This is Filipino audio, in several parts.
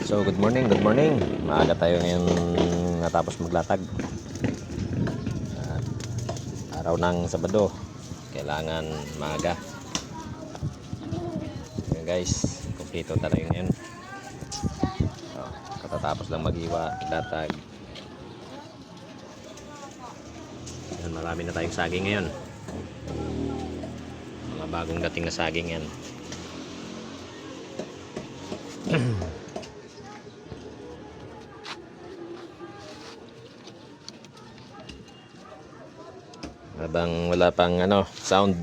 So good morning, good morning. Maaga tayo ngayon natapos maglatag. Araw ng Sabado. Kailangan maaga. Ayan guys, kumpleto tayo ngayon. Katatapos lang maghiwa, latag. Ayan, marami na tayong saging ngayon. Mga bagong dating na saging yan. Habang wala pang sound,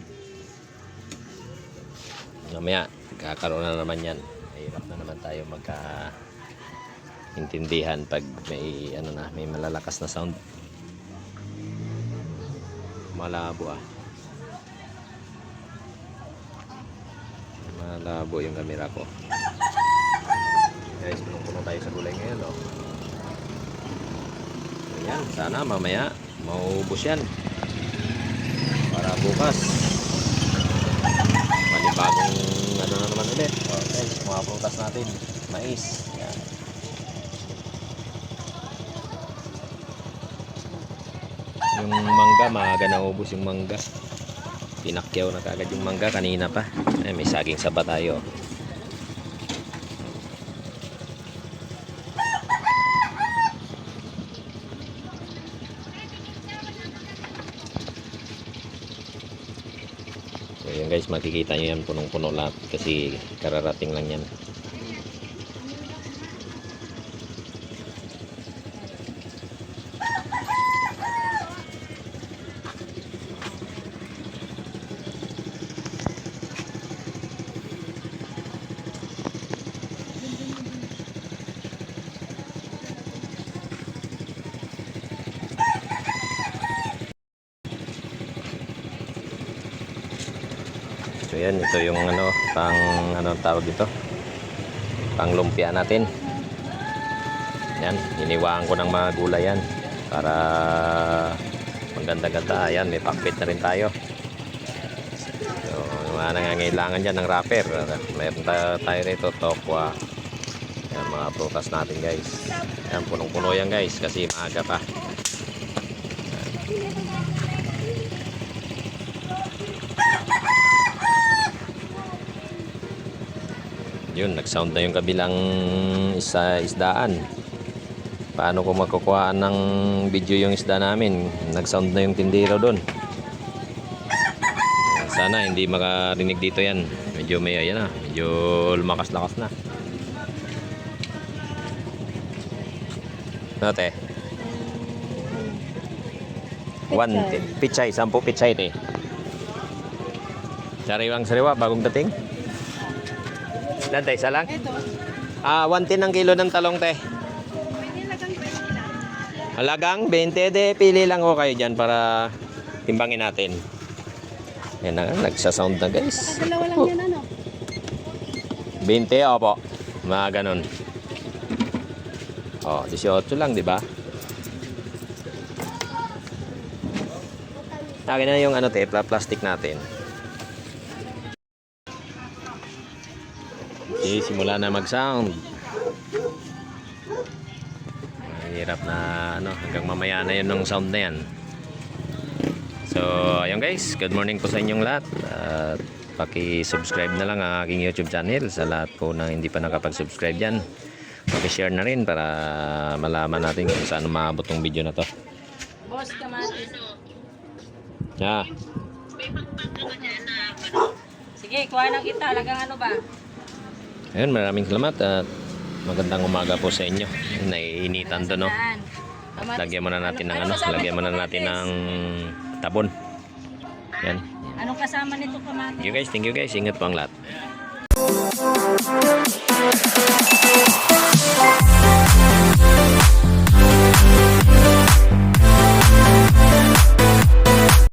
mamaya kakaroon na naman yan. Mahirap na naman tayo magkaintindihan pag may may malalakas na sound. Malabo malabo yung camera ko guys. Punong-puno tayo sa gulay ngayon Ayan, sana mamaya maubos yan para bukas panibagong na naman ulit. Okay, mga prutas natin, mais. Ayan. Yung mangga, maaga na ubos yung mangga. Pinakyaw na kagad yung mangga kanina pa. Ay, may saging saba tayo. So yan guys, makikita nyo yan punong-puno lahat kasi kararating lang yan. So yan, ito yung tawag dito, pang lumpia natin. Yan, hiniwaan ko ng mga gulay yan para maganda-ganda. Ayan, may pakpit na rin tayo. So mga nangangailangan dyan ng wrapper, mayroon tayo rito, tokwa. Yan, mga prutas natin guys. Yan, punong-puno yan guys kasi maaga pa. Yun, nag-sound na yung kabilang isdaan. Paano ko makukuhaan ng video yung isda namin? Nag-sound na yung tindero doon. Sana hindi makarinig dito yan. Medyo medyo lumakas-lakas na. Note. 1 pichay, 10 pichay te. Sariwang-sariwa, bagong dating. Dante, isa lang? 110 ang kilo ng talong, te. Halagang 20, de. Pili lang ko kayo dyan para timbangin natin. Yan na, nagsasound na guys. Dalawa lang yan, 20, opo. Mga ganun. 18 lang, di ba? Akin na yung te, plastic natin. Okay, simula na mag-sound. Mahirap na hanggang mamaya na yun ng sound na yan. So, ayun guys, good morning po sa inyong lahat. Paki-subscribe na lang ang aking YouTube channel. Sa lahat po na hindi pa nakapag-subscribe dyan, paki-share na rin para malaman natin kung saan maabot yung video na to. Boss, kamatis. Yeah. Sige, kuha na kita. Halagang ba? Ayun, maraming salamat at magandang umaga po sa inyo. Naiinitan doon, Lagyan muna natin ng tabon. Yan. Anong kasama nito, kamatis? Thank you guys. Ingat po ang lahat.